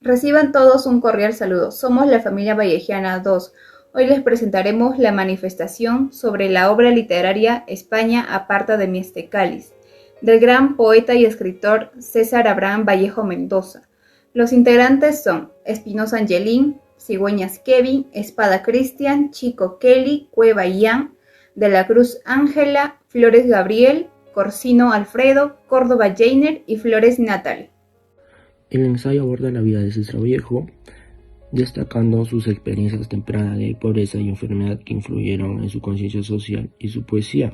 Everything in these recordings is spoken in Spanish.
Reciban todos un cordial saludo. Somos la familia Vallejiana 2. Hoy les presentaremos la manifestación sobre la obra literaria España aparta de mi este cáliz, del gran poeta y escritor César Abraham Vallejo Mendoza. Los integrantes son Espinosa Angelín, Cigüeñas Kevin, Espada Cristian, Chico Kelly, Cueva Ian, De la Cruz Ángela, Flores Gabriel, Corsino Alfredo, Córdoba Jainer y Flores Natalie. El ensayo aborda la vida de César Vallejo, destacando sus experiencias tempranas de pobreza y enfermedad que influyeron en su conciencia social y su poesía.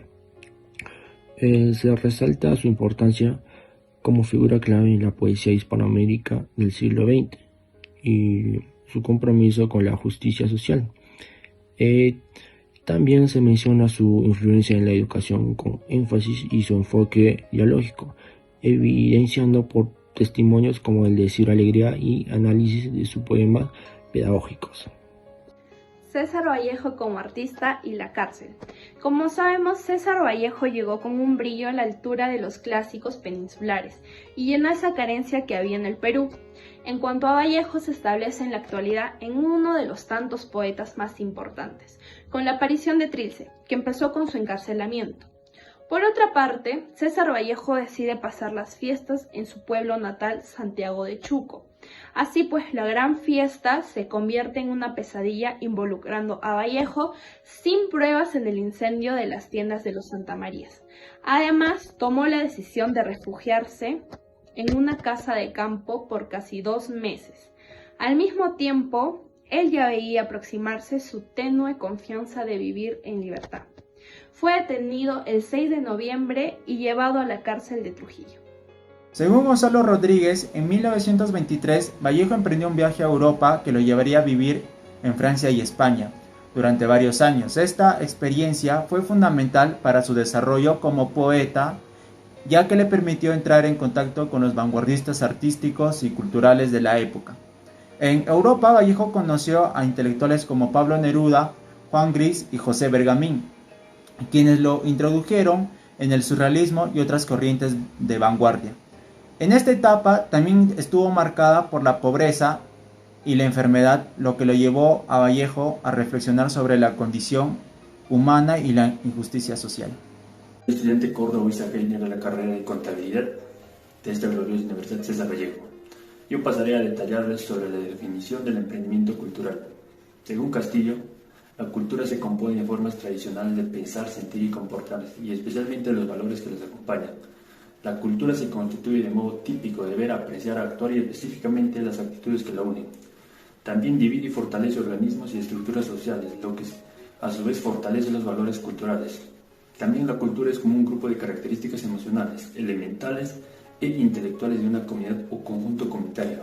Se resalta su importancia como figura clave en la poesía hispanoamérica del siglo XX y su compromiso con la justicia social. También se menciona su influencia en la educación con énfasis y su enfoque dialógico, evidenciando por testimonios como el de Ciro Alegría y análisis de sus poemas pedagógicos. César Vallejo como artista y la cárcel. Como sabemos, César Vallejo llegó con un brillo a la altura de los clásicos peninsulares y llenó esa carencia que había en el Perú. En cuanto a Vallejo, se establece en la actualidad en uno de los tantos poetas más importantes, con la aparición de Trilce, que empezó con su encarcelamiento. Por otra parte, César Vallejo decide pasar las fiestas en su pueblo natal, Santiago de Chuco. Así pues, la gran fiesta se convierte en una pesadilla involucrando a Vallejo sin pruebas en el incendio de las tiendas de los Santamarías. Además, tomó la decisión de refugiarse en una casa de campo por casi 2 meses. Al mismo tiempo, él ya veía aproximarse su tenue confianza de vivir en libertad. Fue detenido el 6 de noviembre y llevado a la cárcel de Trujillo. Según Gonzalo Rodríguez, en 1923 Vallejo emprendió un viaje a Europa que lo llevaría a vivir en Francia y España durante varios años. Esta experiencia fue fundamental para su desarrollo como poeta, ya que le permitió entrar en contacto con los vanguardistas artísticos y culturales de la época. En Europa, Vallejo conoció a intelectuales como Pablo Neruda, Juan Gris y José Bergamín, quienes lo introdujeron en el surrealismo y otras corrientes de vanguardia. En esta etapa también estuvo marcada por la pobreza y la enfermedad, lo que lo llevó a Vallejo a reflexionar sobre la condición humana y la injusticia social. Estudiante Córdoba Jainer de la carrera de contabilidad de esta gloriosa Universidad César Vallejo. Yo pasaré a detallarles sobre la definición del emprendimiento cultural. Según Castillo, la cultura se compone de formas tradicionales de pensar, sentir y comportarse, y especialmente de los valores que los acompañan. La cultura se constituye de modo típico de ver, apreciar, actuar y específicamente las actitudes que la unen. También divide y fortalece organismos y estructuras sociales, lo que a su vez fortalece los valores culturales. También la cultura es como un grupo de características emocionales, elementales e intelectuales de una comunidad o conjunto comunitario.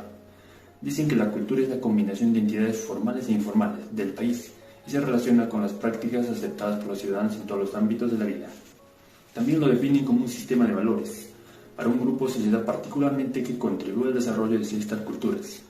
Dicen que la cultura es la combinación de entidades formales e informales del país y se relaciona con las prácticas aceptadas por los ciudadanos en todos los ámbitos de la vida. También lo definen como un sistema de valores para un grupo o sociedad particularmente que contribuye al desarrollo de ciertas culturas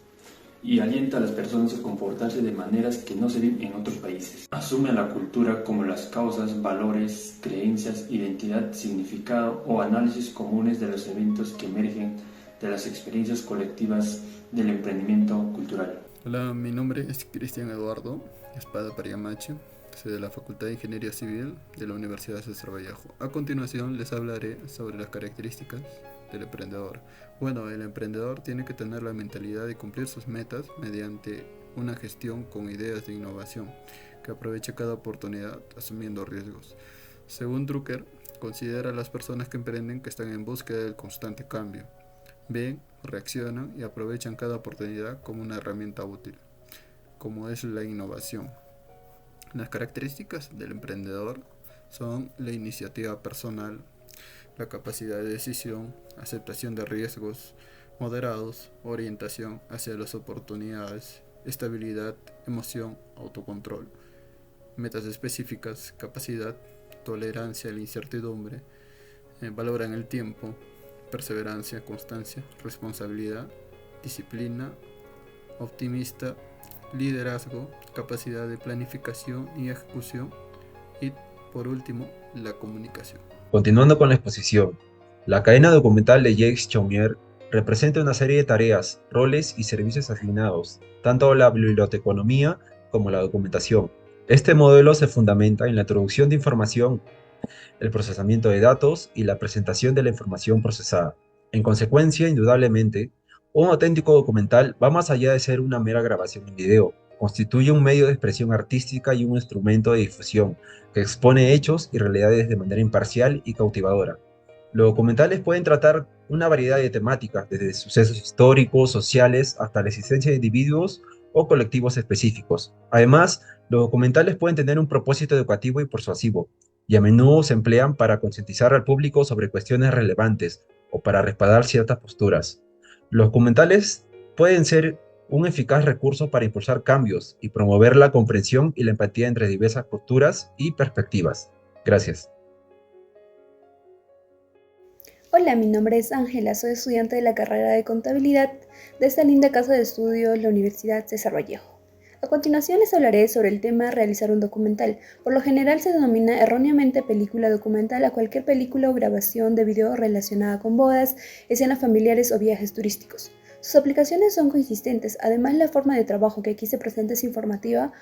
y alienta a las personas a comportarse de maneras que no se ven en otros países. Asume a la cultura como las causas, valores, creencias, identidad, significado o análisis comunes de los eventos que emergen de las experiencias colectivas del emprendimiento cultural. Hola, mi nombre es Cristian Eduardo Espada Pariamachi, soy de la Facultad de Ingeniería Civil de la Universidad César Vallejo. A continuación les hablaré sobre las características del emprendedor. Bueno, el emprendedor tiene que tener la mentalidad de cumplir sus metas mediante una gestión con ideas de innovación, que aproveche cada oportunidad asumiendo riesgos. Según Drucker, considera a las personas que emprenden que están en búsqueda del constante cambio. Ven, reaccionan y aprovechan cada oportunidad como una herramienta útil, como es la innovación. Las características del emprendedor son la iniciativa personal, la capacidad de decisión, aceptación de riesgos moderados, orientación hacia las oportunidades, estabilidad, emoción, autocontrol, metas específicas, capacidad, tolerancia a la incertidumbre, valoran el tiempo, perseverancia, constancia, responsabilidad, disciplina, optimista, liderazgo, capacidad de planificación y ejecución y, por último, la comunicación. Continuando con la exposición, la cadena documental de Jacques Chaumier representa una serie de tareas, roles y servicios asignados, tanto a la biblioteconomía como a la documentación. Este modelo se fundamenta en la introducción de información, el procesamiento de datos y la presentación de la información procesada. En consecuencia, indudablemente, un auténtico documental va más allá de ser una mera grabación en video. Constituye un medio de expresión artística y un instrumento de difusión que expone hechos y realidades de manera imparcial y cautivadora. Los documentales pueden tratar una variedad de temáticas, desde sucesos históricos, sociales, hasta la existencia de individuos o colectivos específicos. Además, los documentales pueden tener un propósito educativo y persuasivo, y a menudo se emplean para concientizar al público sobre cuestiones relevantes o para respaldar ciertas posturas. Los documentales pueden ser un eficaz recurso para impulsar cambios y promover la comprensión y la empatía entre diversas posturas y perspectivas. Gracias. Hola, mi nombre es Ángela, soy estudiante de la carrera de Contabilidad de esta linda casa de estudios, la Universidad César Vallejo. A continuación les hablaré sobre el tema realizar un documental. Por lo general se denomina erróneamente película documental a cualquier película o grabación de video relacionada con bodas, escenas familiares o viajes turísticos. Sus aplicaciones son consistentes, además la forma de trabajo que aquí se presenta es informativa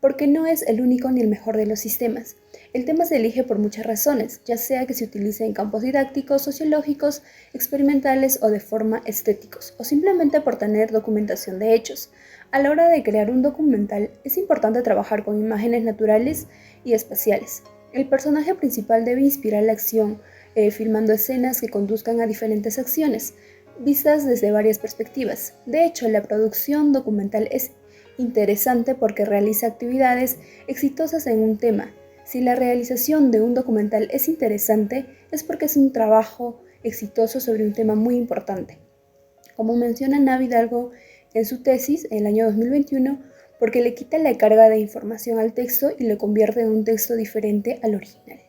porque no es el único ni el mejor de los sistemas. El tema se elige por muchas razones, ya sea que se utilice en campos didácticos, sociológicos, experimentales o de forma estéticos, o simplemente por tener documentación de hechos. A la hora de crear un documental, es importante trabajar con imágenes naturales y espaciales. El personaje principal debe inspirar la acción, filmando escenas que conduzcan a diferentes acciones, vistas desde varias perspectivas. De hecho, la producción documental es interesante porque realiza actividades exitosas en un tema. Si la realización de un documental es interesante, es porque es un trabajo exitoso sobre un tema muy importante. Como menciona Navi Hidalgo en su tesis, en el año 2021, porque le quita la carga de información al texto y lo convierte en un texto diferente al original.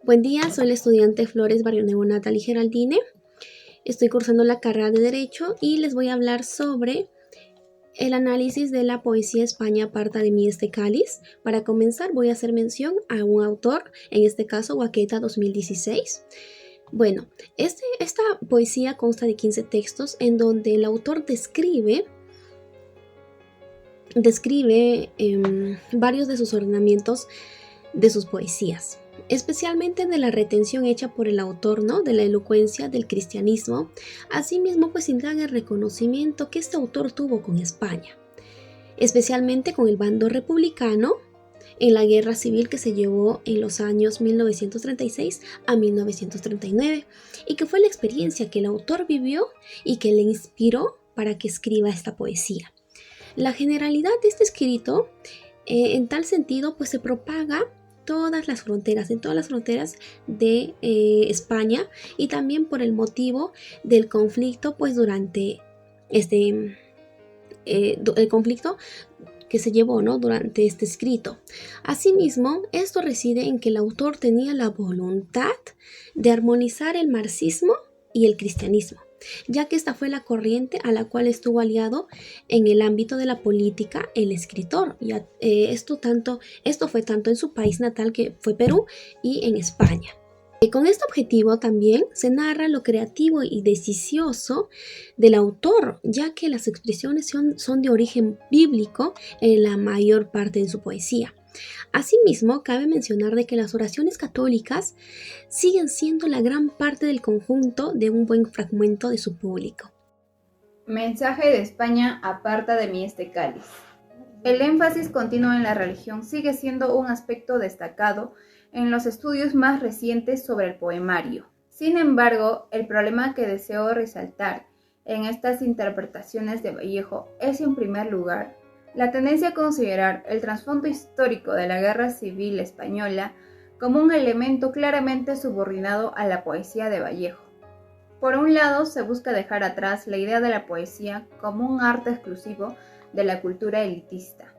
Buen día, soy la estudiante Flores Barrionuevo Natalie Geraldine. Estoy cursando la carrera de Derecho y les voy a hablar sobre el análisis de la poesía España aparta de mí este cáliz. Para comenzar voy a hacer mención a un autor, en este caso Baqueta 2016. Bueno, esta poesía consta de 15 textos en donde el autor describe varios de sus ordenamientos de sus poesías, especialmente de la retención hecha por el autor, ¿no?, de la elocuencia del cristianismo. Asimismo, pues indaga el reconocimiento que este autor tuvo con España, especialmente con el bando republicano en la guerra civil que se llevó en los años 1936 a 1939 y que fue la experiencia que el autor vivió y que le inspiró para que escriba esta poesía. La generalidad de este escrito, en tal sentido, pues se propaga en todas las fronteras de España, y también por el motivo del conflicto, pues durante el conflicto que se llevó, ¿no?, durante este escrito. Asimismo, esto reside en que el autor tenía la voluntad de armonizar el marxismo y el cristianismo, ya que esta fue la corriente a la cual estuvo aliado en el ámbito de la política el escritor. Esto fue tanto en su país natal, que fue Perú, y en España. Con este objetivo también se narra lo creativo y delicioso del autor, ya que las expresiones son de origen bíblico en la mayor parte de su poesía. Asimismo, cabe mencionar de que las oraciones católicas siguen siendo la gran parte del conjunto de un buen fragmento de su público. Mensaje de España aparta de mí este cáliz. El énfasis continuo en la religión sigue siendo un aspecto destacado en los estudios más recientes sobre el poemario. Sin embargo, el problema que deseo resaltar en estas interpretaciones de Vallejo es, en primer lugar, la tendencia a considerar el trasfondo histórico de la Guerra Civil Española como un elemento claramente subordinado a la poesía de Vallejo. Por un lado, se busca dejar atrás la idea de la poesía como un arte exclusivo de la cultura elitista.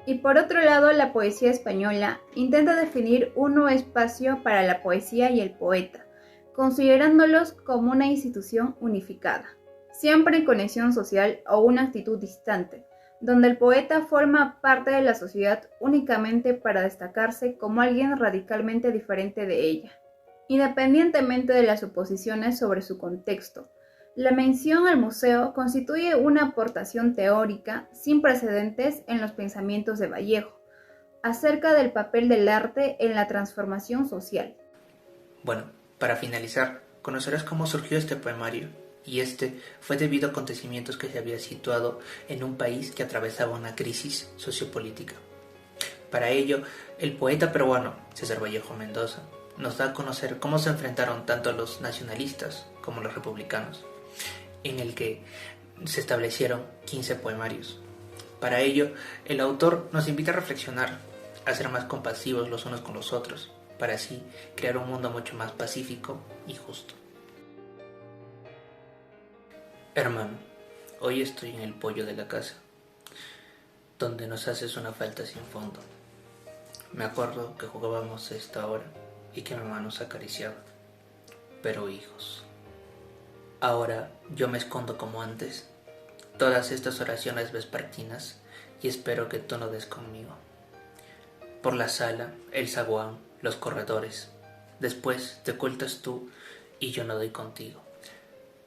Y por otro lado, la poesía española intenta definir un nuevo espacio para la poesía y el poeta, considerándolos como una institución unificada, siempre en conexión social o una actitud distante, donde el poeta forma parte de la sociedad únicamente para destacarse como alguien radicalmente diferente de ella, independientemente de las suposiciones sobre su contexto. La mención al museo constituye una aportación teórica sin precedentes en los pensamientos de Vallejo acerca del papel del arte en la transformación social. Bueno, para finalizar, conocerás cómo surgió este poemario, y este fue debido a acontecimientos que se había situado en un país que atravesaba una crisis sociopolítica. Para ello, el poeta peruano César Vallejo Mendoza nos da a conocer cómo se enfrentaron tanto los nacionalistas como los republicanos, en el que se establecieron 15 poemarios. Para ello, el autor nos invita a reflexionar, a ser más compasivos los unos con los otros, para así crear un mundo mucho más pacífico y justo. Hermano, hoy estoy en el pollo de la casa, donde nos haces una falta sin fondo. Me acuerdo que jugábamos a esta hora y que mi mamá nos acariciaba. Pero hijos, ahora yo me escondo como antes, todas estas oraciones vespertinas, y espero que tú no des conmigo. Por la sala, el zaguán, los corredores, después te ocultas tú y yo no doy contigo.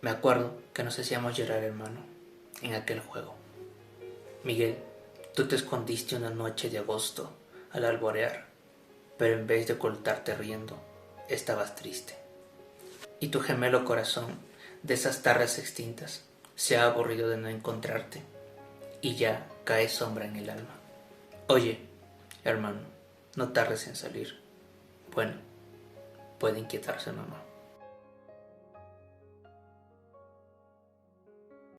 Me acuerdo que nos hacíamos llorar, hermano, en aquel juego. Miguel, tú te escondiste una noche de agosto al alborear, pero en vez de ocultarte riendo, estabas triste. Y tu gemelo corazón, de esas tardes extintas, se ha aburrido de no encontrarte, y ya cae sombra en el alma. Oye, hermano, no tardes en salir. Bueno, puede inquietarse mamá.